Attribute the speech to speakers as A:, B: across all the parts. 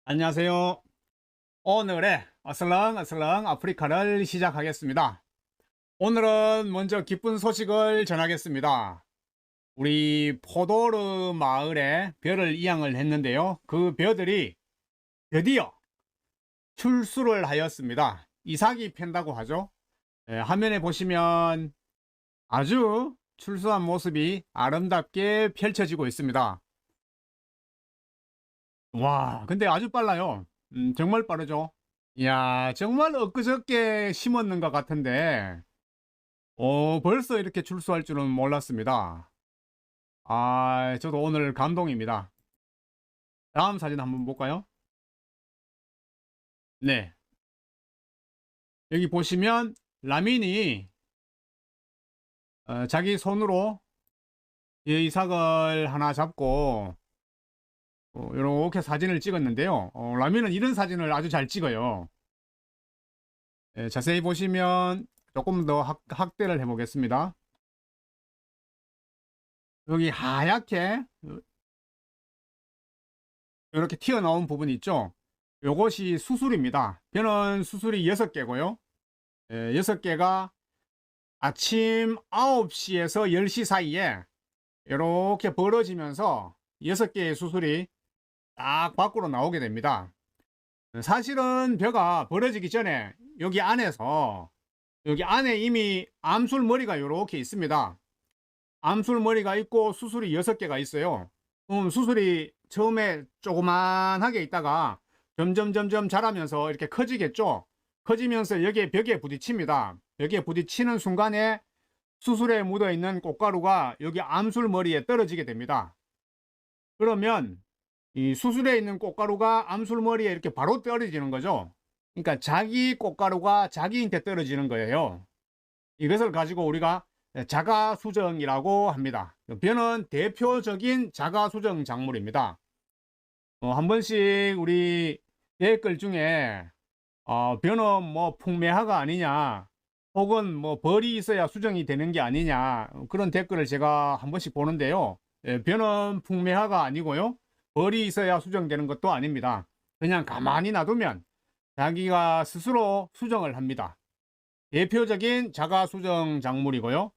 A: 안녕하세요. 오늘의 어슬렁어슬렁 아프리카를 시작하겠습니다. 오늘은 먼저 기쁜 소식을 전하겠습니다. 우리 포도르 마을에 벼를 이양을 했는데요. 그 벼들이 드디어 출수를 하였습니다. 이삭이 팬다고 하죠. 화면에 보시면 아주 출수한 모습이 아름답게 펼쳐지고 있습니다. 와, 근데 아주 빨라요. 정말 빠르죠. 이야, 정말 엊그저께 심었는 것 같은데, 벌써 이렇게 출소할 줄은 몰랐습니다. 아, 저도 오늘 감동입니다. 다음 사진 한번 볼까요? 네. 여기 보시면 라민이 자기 손으로 이 이삭을 하나 잡고 이렇게 사진을 찍었는데요. 라민은 이런 사진을 아주 잘 찍어요. 자세히 보시면 조금 더 확대를 해보겠습니다. 여기 하얗게 이렇게 튀어나온 부분이 있죠. 요것이 수술입니다. 벼는 수술이 6개고요. 6개가 아침 9시에서 10시 사이에 이렇게 벌어지면서 6개의 수술이 딱 밖으로 나오게 됩니다. 사실은 벼가 벌어지기 전에 여기 안에 이미 암술머리가 이렇게 있습니다. 암술머리가 있고 수술이 6개가 있어요. 수술이 처음에 조그만하게 있다가 점점 자라면서 이렇게 커지겠죠. 커지면서 여기에 벽에 부딪힙니다. 벽에 부딪히는 순간에 수술에 묻어있는 꽃가루가 여기 암술머리에 떨어지게 됩니다. 그러면 이 수술에 있는 꽃가루가 암술머리에 이렇게 바로 떨어지는 거죠. 그러니까 자기 꽃가루가 자기한테 떨어지는 거예요. 이것을 가지고 우리가 자가수정이라고 합니다. 벼는 대표적인 자가수정 작물입니다. 한 번씩 우리 댓글 중에 벼는 뭐 풍매화가 아니냐, 혹은 뭐 벌이 있어야 수정이 되는 게 아니냐, 그런 댓글을 제가 한 번씩 보는데요. 벼는 풍매화가 아니고요, 벌이 있어야 수정되는 것도 아닙니다. 그냥 가만히 놔두면 자기가 스스로 수정을 합니다. 대표적인 자가수정 작물이고요.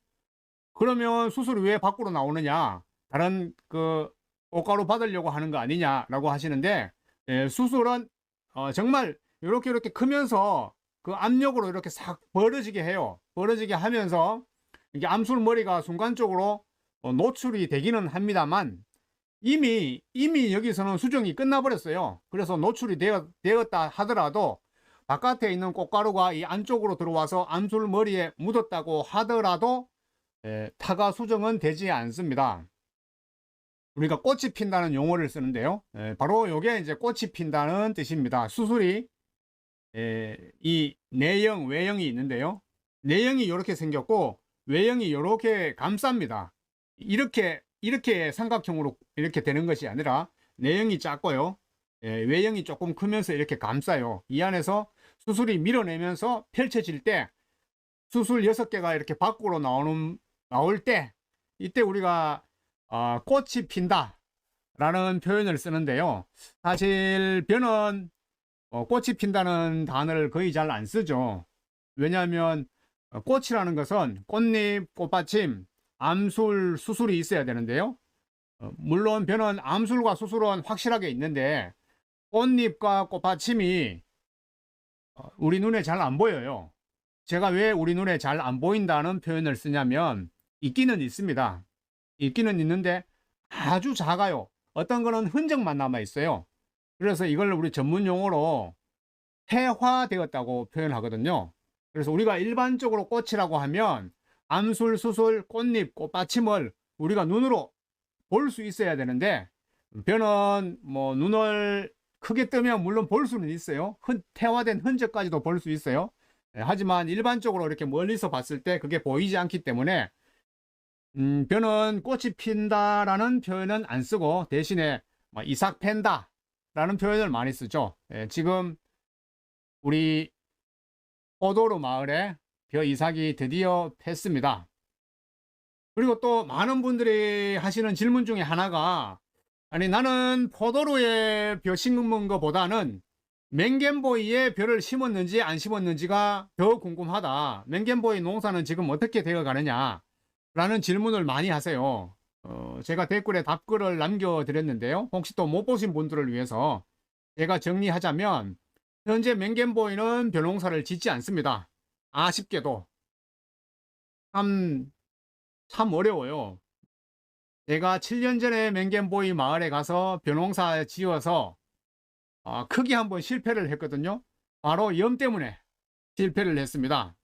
A: 그러면 수술이 왜 밖으로 나오느냐, 다른 그 꽃가루 받으려고 하는 거 아니냐라고 하시는데, 수술은 정말 이렇게 크면서 그 압력으로 이렇게 싹 벌어지게 해요. 벌어지게 하면서 이게 암술머리가 순간적으로 노출이 되기는 합니다만, 이미 여기서는 수정이 끝나버렸어요. 그래서 노출이 되었다 하더라도 바깥에 있는 꽃가루가 이 안쪽으로 들어와서 암술머리에 묻었다고 하더라도 타가 수정은 되지 않습니다. 우리가 꽃이 핀다는 용어를 쓰는데요. 바로 이게 이제 꽃이 핀다는 뜻입니다. 수술이 이 내형, 외형이 있는데요. 내형이 이렇게 생겼고 외형이 이렇게 감쌉니다. 이렇게 삼각형으로 이렇게 되는 것이 아니라 내형이 작고요. 외형이 조금 크면서 이렇게 감싸요. 이 안에서 수술이 밀어내면서 펼쳐질 때 수술 6개가 이렇게 밖으로 나올 때, 이때 우리가 꽃이 핀다 라는 표현을 쓰는데요. 사실 벼는 꽃이 핀다는 단어를 거의 잘 안 쓰죠. 왜냐하면 꽃이라는 것은 꽃잎, 꽃받침, 암술, 수술이 있어야 되는데요. 물론 벼는 암술과 수술은 확실하게 있는데 꽃잎과 꽃받침이 우리 눈에 잘 안 보여요. 제가 왜 우리 눈에 잘 안 보인다는 표현을 쓰냐면, 있기는 있습니다. 있기는 있는데 아주 작아요. 어떤 거는 흔적만 남아 있어요. 그래서 이걸 우리 전문 용어로 태화되었다고 표현하거든요. 그래서 우리가 일반적으로 꽃이라고 하면 암술, 수술, 꽃잎, 꽃받침을 우리가 눈으로 볼 수 있어야 되는데, 벼는 뭐 눈을 크게 뜨면 물론 볼 수는 있어요. 태화된 흔적까지도 볼 수 있어요. 하지만 일반적으로 이렇게 멀리서 봤을 때 그게 보이지 않기 때문에 벼는 꽃이 핀다라는 표현은 안 쓰고 대신에 뭐 이삭 팬다 라는 표현을 많이 쓰죠. 지금 우리 포도르 마을에 벼 이삭이 드디어 폈습니다. 그리고 또 많은 분들이 하시는 질문 중에 하나가 아니, 나는 포도로에 벼 심은 것보다는 맹겐보이에 벼를 심었는지 안 심었는지가 더 궁금하다. 맹겐보이 농사는 지금 어떻게 되어 가느냐? 라는 질문을 많이 하세요. 제가 댓글에 답글을 남겨드렸는데요. 혹시 또 못 보신 분들을 위해서 제가 정리하자면, 현재 맹겐보이는 벼농사를 짓지 않습니다. 아쉽게도. 참 어려워요. 제가 7년 전에 맹겐보이 마을에 가서 벼농사 지어서 크게 한번 실패를 했거든요. 바로 염 때문에 실패를 했습니다.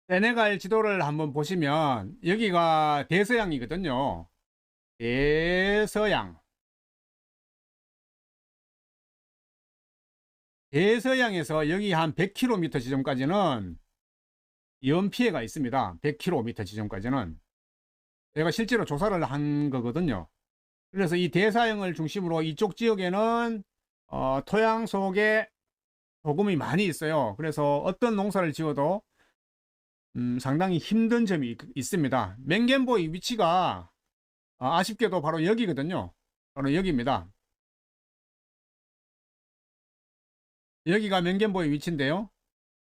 A: 세네갈 지도를 한번 보시면 여기가 대서양이거든요. 대서양. 대서양에서 여기 한 100km 지점까지는 염 피해가 있습니다. 100km 지점까지는. 제가 실제로 조사를 한 거거든요. 그래서 이 대서양을 중심으로 이쪽 지역에는 토양 속에 소금이 많이 있어요. 그래서 어떤 농사를 지어도 상당히 힘든 점이 있습니다. 맹겐보이 위치가 아쉽게도 바로 여기거든요. 바로 여기입니다. 여기가 맹겐보이 위치인데요.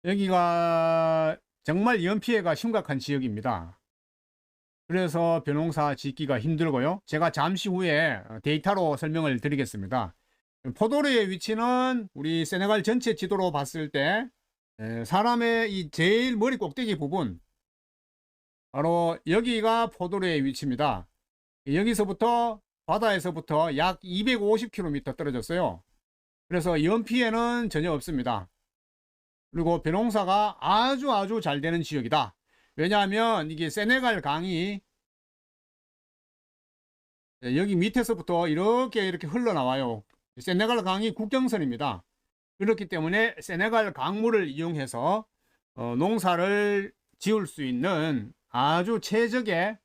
A: 여기가 정말 염피해가 심각한 지역입니다. 그래서 벼농사 짓기가 힘들고요. 제가 잠시 후에 데이터로 설명을 드리겠습니다. 포도르의 위치는 우리 세네갈 전체 지도로 봤을 때 사람의 이 제일 머리 꼭대기 부분, 바로 여기가 포도르의 위치입니다. 여기서부터 바다에서부터 약 250km 떨어졌어요. 그래서 염피해는 전혀 없습니다. 그리고 벼농사가 아주 잘 되는 지역이다. 왜냐하면 이게 세네갈 강이 여기 밑에서부터 이렇게 흘러나와요. 세네갈 강이 국경선입니다. 그렇기 때문에 세네갈 강물을 이용해서 농사를 지을 수 있는 아주 최적의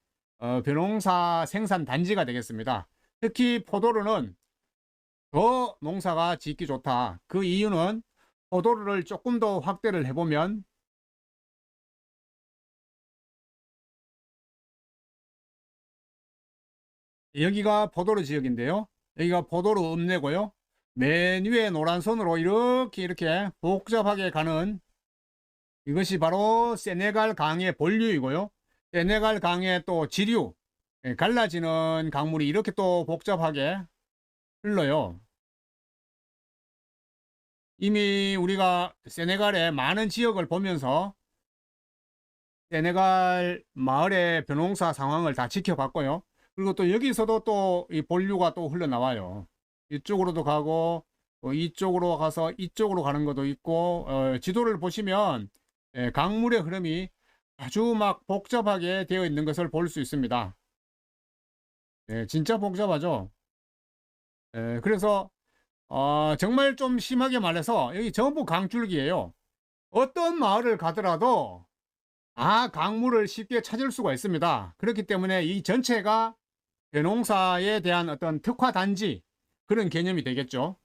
A: 벼농사 생산 단지가 되겠습니다. 특히 포도르는 더 농사가 짓기 좋다. 그 이유는 포도르를 조금 더 확대를 해보면 여기가 포도르 지역인데요. 여기가 포도르 읍내고요. 맨 위에 노란 선으로 이렇게 복잡하게 가는 이것이 바로 세네갈 강의 본류이고요. 세네갈 강의 또 지류, 갈라지는 강물이 이렇게 또 복잡하게 흘러요. 이미 우리가 세네갈의 많은 지역을 보면서 세네갈 마을의 벼농사 상황을 다 지켜봤고요. 그리고 또 여기서도 또 이 본류가 또 흘러나와요. 이쪽으로도 가고 이쪽으로 가서 이쪽으로 가는 것도 있고, 지도를 보시면 강물의 흐름이 아주 막 복잡하게 되어 있는 것을 볼 수 있습니다. 진짜 복잡하죠. 그래서 정말 좀 심하게 말해서 여기 전부 강줄기예요. 어떤 마을을 가더라도 강물을 쉽게 찾을 수가 있습니다. 그렇기 때문에 이 전체가 벼농사에 대한 어떤 특화단지, 그런 개념이 되겠죠.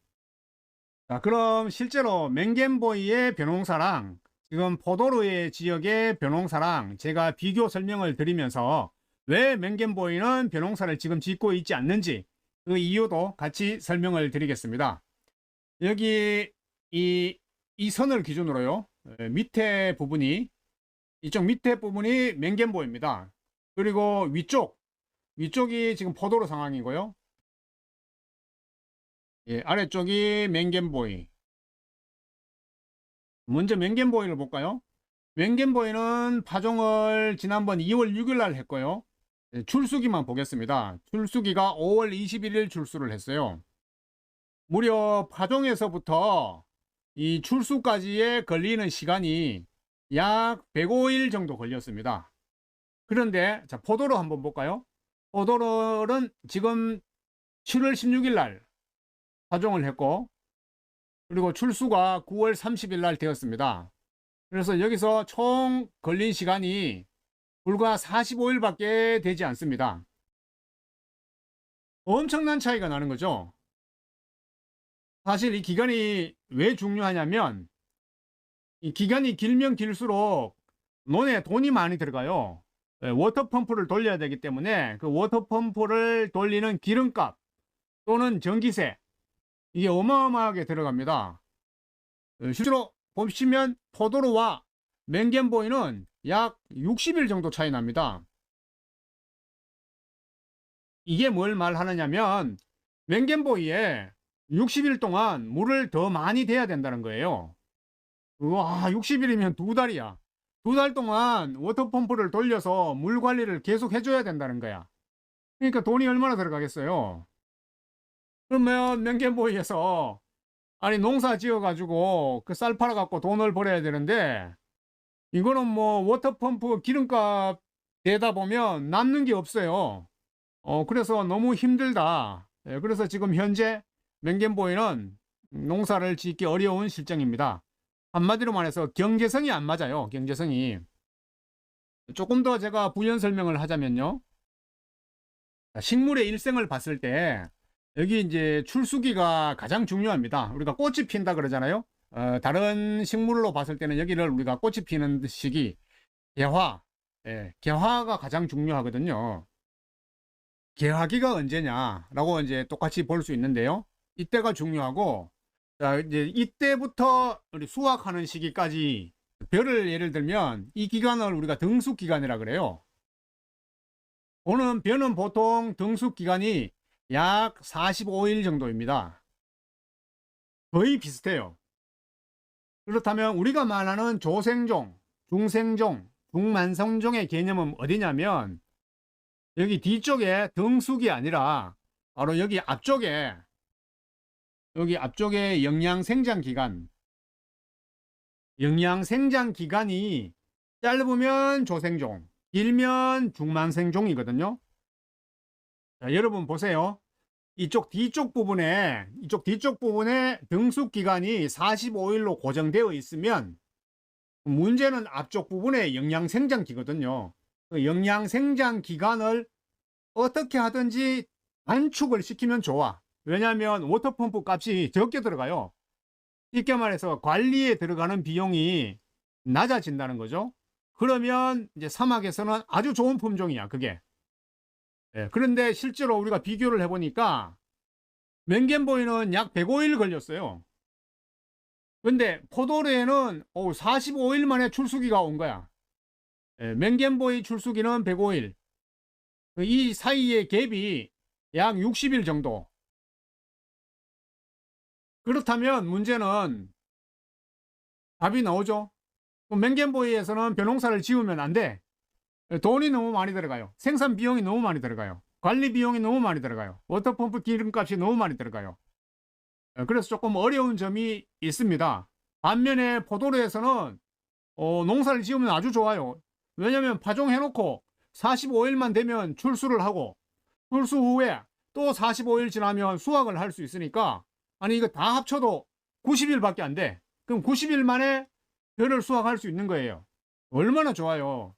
A: 자, 그럼 실제로 맹겐보이의 벼농사랑 지금 포도르의 지역의 벼농사랑 제가 비교 설명을 드리면서 왜 맹겐보이는 벼농사를 지금 짓고 있지 않는지 그 이유도 같이 설명을 드리겠습니다. 여기 이 선을 기준으로요, 밑에 부분이, 이쪽 밑에 부분이 맹겐보이입니다. 그리고 위쪽이 지금 포도르 상황이고요. 아래쪽이 맹겐보이. 먼저 맹겐보이를 볼까요? 맹겐보이는 파종을 지난번 2월 6일 날 했고요. 출수기만 보겠습니다. 출수기가 5월 21일 출수를 했어요. 무려 파종에서부터 이 출수까지에 걸리는 시간이 약 105일 정도 걸렸습니다. 그런데 자, 포도르 한번 볼까요? 포도르는 지금 7월 16일 날 파종을 했고, 그리고 출수가 9월 30일 날 되었습니다. 그래서 여기서 총 걸린 시간이 불과 45일밖에 되지 않습니다. 엄청난 차이가 나는 거죠. 사실 이 기간이 왜 중요하냐면, 이 기간이 길면 길수록 논에 돈이 많이 들어가요. 워터펌프를 돌려야 되기 때문에 그 워터펌프를 돌리는 기름값 또는 전기세, 이게 어마어마하게 들어갑니다. 실제로 보시면 포도로와 맹겐보이는 약 60일 정도 차이 납니다. 이게 뭘 말하느냐면 맹겐보이에 60일 동안 물을 더 많이 대야 된다는 거예요. 와, 60일이면 2달이야. 2달 동안 워터펌프를 돌려서 물 관리를 계속 해줘야 된다는 거야. 그러니까 돈이 얼마나 들어가겠어요. 그러면 맹겐보이에서 아니 농사 지어 가지고 그 쌀 팔아 갖고 돈을 벌어야 되는데, 이거는 뭐 워터펌프 기름값 대다 보면 남는 게 없어요. 그래서 너무 힘들다. 그래서 지금 현재 맹겐보이는 농사를 짓기 어려운 실정입니다. 한마디로 말해서 경제성이 안 맞아요. 경제성이. 조금 더 제가 부연 설명을 하자면요, 식물의 일생을 봤을 때 여기 이제 출수기가 가장 중요합니다. 우리가 꽃이 핀다 그러잖아요. 다른 식물로 봤을 때는 여기를 우리가 꽃이 피는 시기, 개화, 개화가 가장 중요하거든요. 개화기가 언제냐라고 이제 똑같이 볼 수 있는데요. 이때가 중요하고, 자, 이제 이때부터 우리 수확하는 시기까지 벼를 예를 들면 이 기간을 우리가 등숙 기간이라 그래요. 벼는 보통 등숙 기간이 약 45일 정도입니다. 거의 비슷해요. 그렇다면 우리가 말하는 조생종, 중생종, 중만성종의 개념은 어디냐면 여기 뒤쪽에 등숙이 아니라 바로 여기 앞쪽에 영양생장 기간이 짧으면 조생종, 길면 중만생종이거든요. 자, 여러분 보세요. 이쪽 뒤쪽 부분에 등숙 기간이 45일로 고정되어 있으면 문제는 앞쪽 부분에 영양생장 기거든요. 그 영양생장 기간을 어떻게 하든지 단축을 시키면 좋아. 왜냐하면 워터펌프 값이 적게 들어가요. 쉽게 말해서 관리에 들어가는 비용이 낮아진다는 거죠. 그러면 이제 사막에서는 아주 좋은 품종이야, 그게. 그런데 실제로 우리가 비교를 해보니까 맹겐보이는 약 105일 걸렸어요. 근데 포도류에는 45일 만에 출수기가 온 거야. 맹겐보이 출수기는 105일. 이 사이의 갭이 약 60일 정도. 그렇다면 문제는 답이 나오죠. 맹겐보이에서는 벼농사를 지으면 안 돼. 돈이 너무 많이 들어가요. 생산 비용이 너무 많이 들어가요. 관리 비용이 너무 많이 들어가요. 워터펌프 기름값이 너무 많이 들어가요. 그래서 조금 어려운 점이 있습니다. 반면에 포도류에서는 농사를 지으면 아주 좋아요. 왜냐하면 파종해놓고 45일만 되면 출수를 하고, 출수 후에 또 45일 지나면 수확을 할 수 있으니까, 아니 이거 다 합쳐도 90일밖에 안 돼. 그럼 90일 만에 벼를 수확할 수 있는 거예요. 얼마나 좋아요.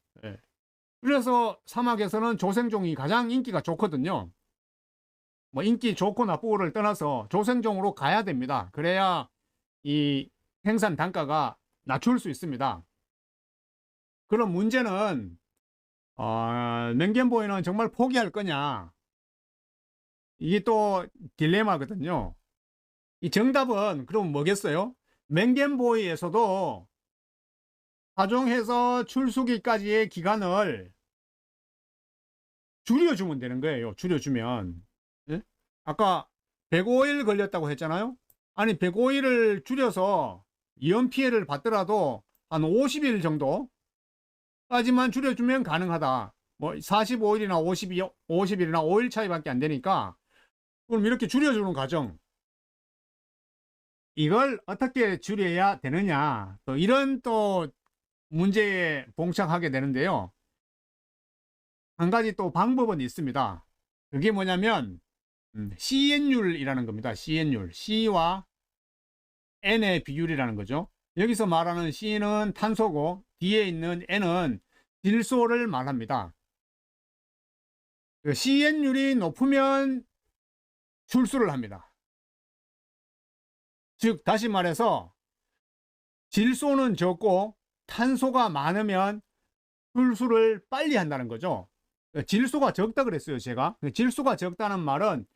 A: 그래서 사막에서는 조생종이 가장 인기가 좋거든요. 뭐 인기 좋고 나쁘고를 떠나서 조생종으로 가야 됩니다. 그래야 이 생산 단가가 낮출 수 있습니다. 그럼 문제는 맹겐보이는 정말 포기할 거냐, 이게 또 딜레마거든요. 이 정답은 그럼 뭐겠어요? 맹겐보이에서도 파종해서 출수기까지의 기간을 줄여주면 되는 거예요. 줄여주면. 아까 105일 걸렸다고 했잖아요. 아니 105일을 줄여서 이연피해를 받더라도 한 50일 정도까지만 줄여주면 가능하다. 뭐 45일이나 50일이나 5일 차이밖에 안 되니까, 그럼 이렇게 줄여주는 과정, 이걸 어떻게 줄여야 되느냐, 또 이런 또 문제에 봉착하게 되는데요. 한 가지 또 방법은 있습니다. 그게 뭐냐면 CN율이라는 겁니다. CN율. C와 N의 비율이라는 거죠. 여기서 말하는 C는 탄소고 뒤에 있는 N은 질소를 말합니다. CN율이 높으면 출수를 합니다. 즉 다시 말해서 질소는 적고 탄소가 많으면 출수를 빨리 한다는 거죠. 질소가 적다 그랬어요, 제가. 질소가 적다는 말은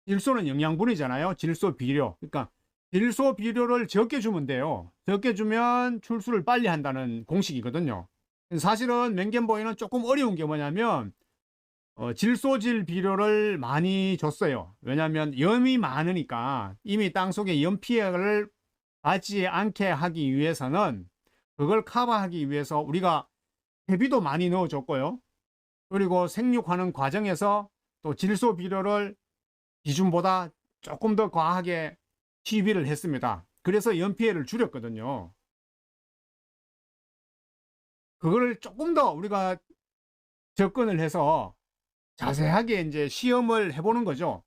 A: 질소는 영양분이잖아요. 질소 비료. 그러니까 질소 비료를 적게 주면 돼요. 적게 주면 출수를 빨리 한다는 공식이거든요. 사실은 맹겐보이는 조금 어려운 게 뭐냐면 질소질 비료를 많이 줬어요. 왜냐하면 염이 많으니까 이미 땅속에 염 피해를 받지 않게 하기 위해서는 그걸 커버하기 위해서 우리가 대비도 많이 넣어줬고요. 그리고 생육하는 과정에서 또 질소 비료를 기준보다 조금 더 과하게 시비를 했습니다. 그래서 염 피해를 줄였거든요. 그거를 조금 더 우리가 접근을 해서 자세하게 이제 시험을 해보는 거죠.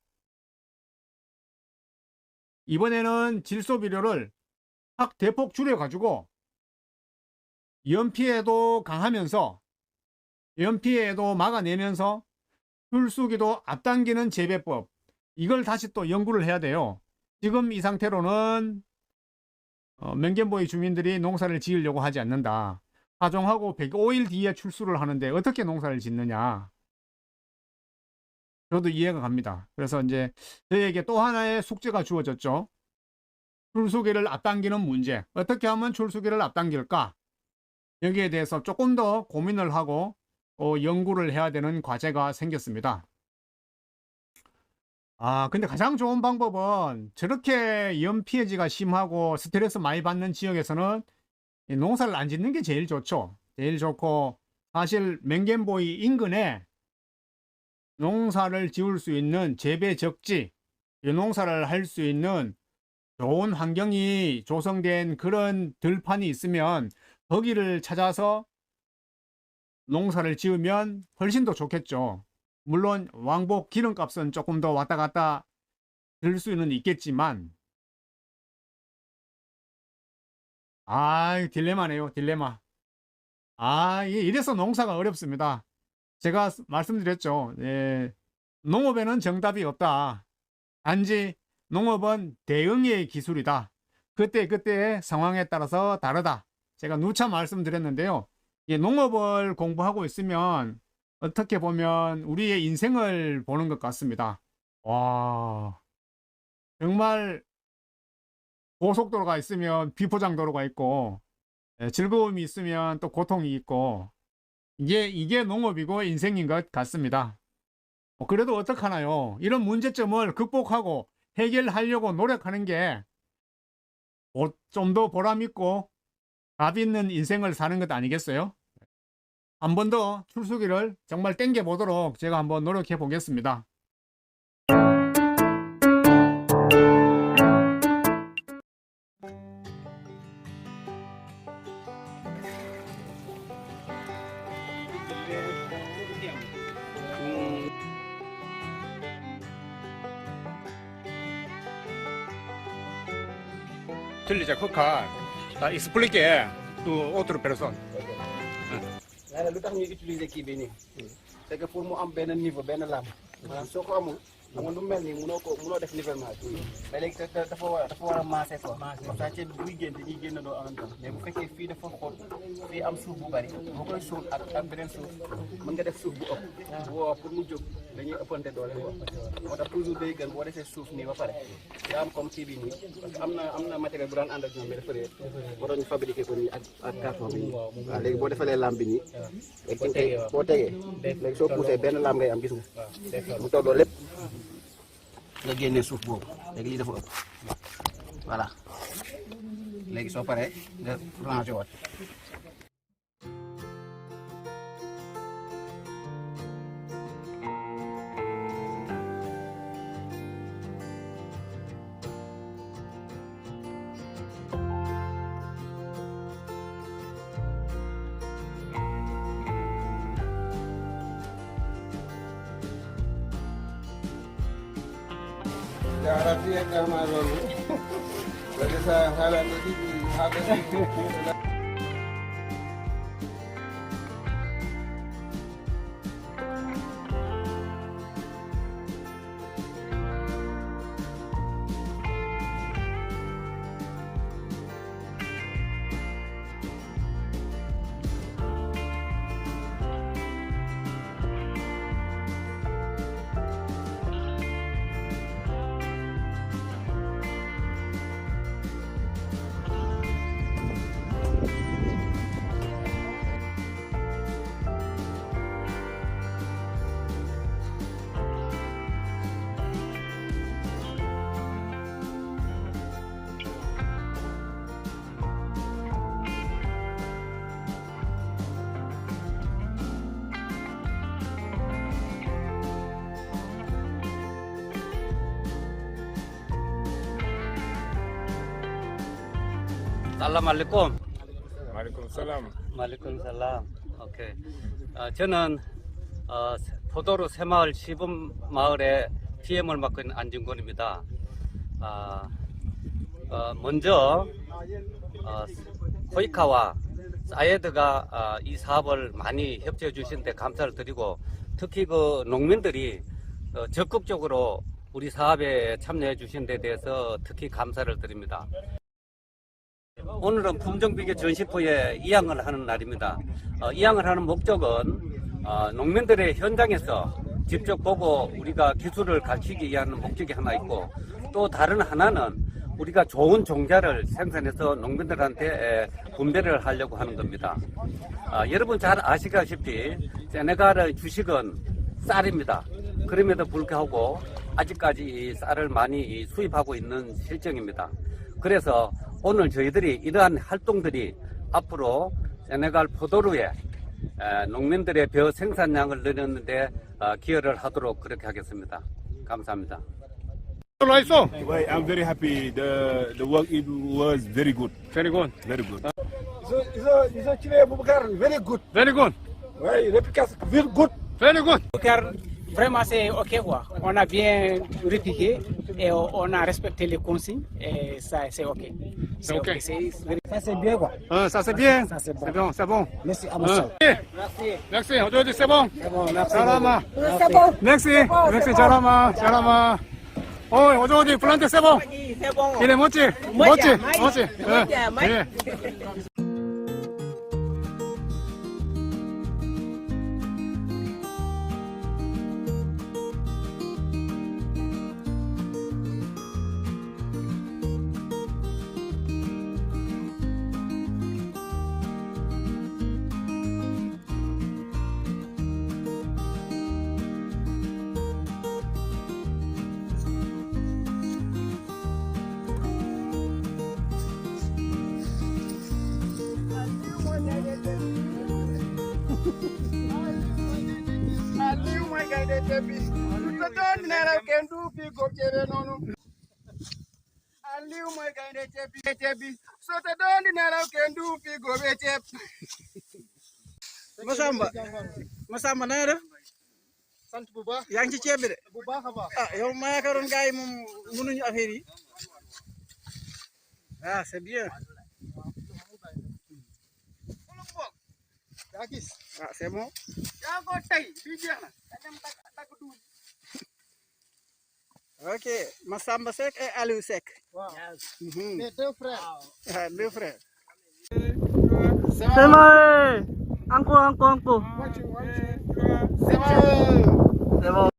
A: 이번에는 질소 비료를 확 대폭 줄여가지고 염 피해도 강하면서 염 피해도 막아내면서 출수기도 앞당기는 재배법, 이걸 다시 또 연구를 해야 돼요. 지금 이 상태로는 맹겐보이 주민들이 농사를 지으려고 하지 않는다. 파종하고 105일 뒤에 출수를 하는데 어떻게 농사를 짓느냐. 저도 이해가 갑니다. 그래서 이제 저에게 또 하나의 숙제가 주어졌죠. 출수기를 앞당기는 문제. 어떻게 하면 출수기를 앞당길까? 여기에 대해서 조금 더 고민을 하고 연구를 해야 되는 과제가 생겼습니다. 근데 가장 좋은 방법은 저렇게 염 피해지가 심하고 스트레스 많이 받는 지역에서는 농사를 안 짓는 게 제일 좋죠. 제일 좋고, 사실 맹겐보이 인근에 농사를 지을 수 있는 재배 적지, 농사를 할 수 있는 좋은 환경이 조성된 그런 들판이 있으면 거기를 찾아서 농사를 지으면 훨씬 더 좋겠죠. 물론 왕복 기름값은 조금 더 왔다 갔다 들 수는 있겠지만, 딜레마네요, 딜레마. 이래서 농사가 어렵습니다. 제가 말씀드렸죠. 예, 농업에는 정답이 없다. 단지 농업은 대응의 기술이다. 그때그때의 상황에 따라서 다르다. 제가 누차 말씀드렸는데요. 농업을 공부하고 있으면 어떻게 보면 우리의 인생을 보는 것 같습니다. 와, 정말 고속도로가 있으면 비포장도로가 있고, 즐거움이 있으면 또 고통이 있고, 이게 농업이고 인생인 것 같습니다. 그래도 어떡하나요? 이런 문제점을 극복하고 해결하려고 노력하는 게 좀 더 보람있고 답 있는 인생을 사는 것 아니겠어요? 한 번 더 출수기를 정말 땡겨 보도록 제가 한번 노력해 보겠습니다. Terlihat kokar, tak explique tu outra pessoa.
B: Lu tax ñuy utiliser kii bi nii c'est que pour mu am benn niveau benn lampe maanaam soo ko amul xam nga lu mel nii munoo def nivellement bi mais léegi dafa war a maase quoi comme ça ceeb bi buy génn dañuy génnandoo en même temps mais bu fekkee fii dafa xóot fii am suuf bu bari boo koy suuf ak beneen suuf mën nga def suuf bu ëpp bu pour mu jóg dañuy ëppante doole quoi moo tax toujours day gën boo defee suuf nii ba pare nga am comme kii bi nii parce que am na matériel bu daan ànd ak ñoom mais dafa réer boo doon ñu fabriqué ko nii ak carton bi nii waaw léegi boo defalee lampe bi nii léegi boo tegee léegi soo poussé benn lampe ngay am gis nga mu tolloo lépp nga génnee suuf boobu léegi lii dafa ëpp voilà léegi soo paree nga rangé waat
C: Arabia kama lolo. Bagi sa halan dito habis
D: 살라말리쿰.
C: Waalaikumsalam.
D: 말리쿰살람. 오케이. 저는 포도루 새마을 시범 마을의 PM을 맡고 있는 안진권입니다. 먼저 코이카와 사이드가 이 사업을 많이 협조해 주신 데 감사를 드리고, 특히 그 농민들이 적극적으로 우리 사업에 참여해 주신 데 대해서 특히 감사를 드립니다. 오늘은 품종비교 전시포에 이양을 하는 날입니다. 이양을 하는 목적은 농민들의 현장에서 직접 보고 우리가 기술을 가르치기 위한 목적이 하나 있고, 또 다른 하나는 우리가 좋은 종자를 생산해서 농민들한테 분배를 하려고 하는 겁니다. 여러분 잘 아시다시피 세네갈의 주식은 쌀입니다. 그럼에도 불구하고 아직까지 이 쌀을 많이 수입하고 있는 실정입니다. 그래서 오늘 저희들이 이러한 활동들이 앞으로 세네갈 포도루에 농민들의 벼 생산량을 늘리는데 기여를 하도록 그렇게 하겠습니다. 감사합니다.
A: 있어.
C: Well, I'm very happy. The work it was very good.
A: Very good.
C: Very good.
B: Ils ont tiré Boubacar, very good.
A: Very good.
B: Ouais, réplication, very good.
A: Very good.
E: Car vraiment c'est ok quoi. On a bien répliqué et on a respecté les consignes et ça c'est ok.
A: C'est ok.
E: Ça c'est bien quoi.
A: Ça c'est bien.
E: Ça, c'est bon.
A: C'est bon, c'est bon.
E: Merci à monsieur.
A: Merci. Aujourd'hui c'est bon.
E: C'est bon, merci.
A: Salama.
E: C'est bon.
A: Merci. Merci. Salama. Salama. Oh, aujourd'hui planté c'est bon.
E: C'est bon.
A: Il est moitié. Moitié. Moitié. 예.
B: Aliou mooy gaynde tebi lu ta doon nelaw kenn du fi góob cere noonu Aliou mooy gaynde tebi soo ta doon nelaw kenn du fi góobe ceeb
E: Massamba na nga def?
B: sant bu baax
E: Yaa ngi ci ceeb bi de?
B: bu baax a baax
E: Ah yow ma yaakaaroon gars yi moom mënuñu affaire yi. Ah c'est bien.
B: yaa gis
E: Ah c'est bon.
B: yaa ko tey bii jeex na da dem dagg duul
E: Ok, Massamba Seck et Aliou Seck.
B: waaw
E: Mhm.
B: les deux frères
E: Ah, deux frères.
D: 세마을 안고.
B: c'est bon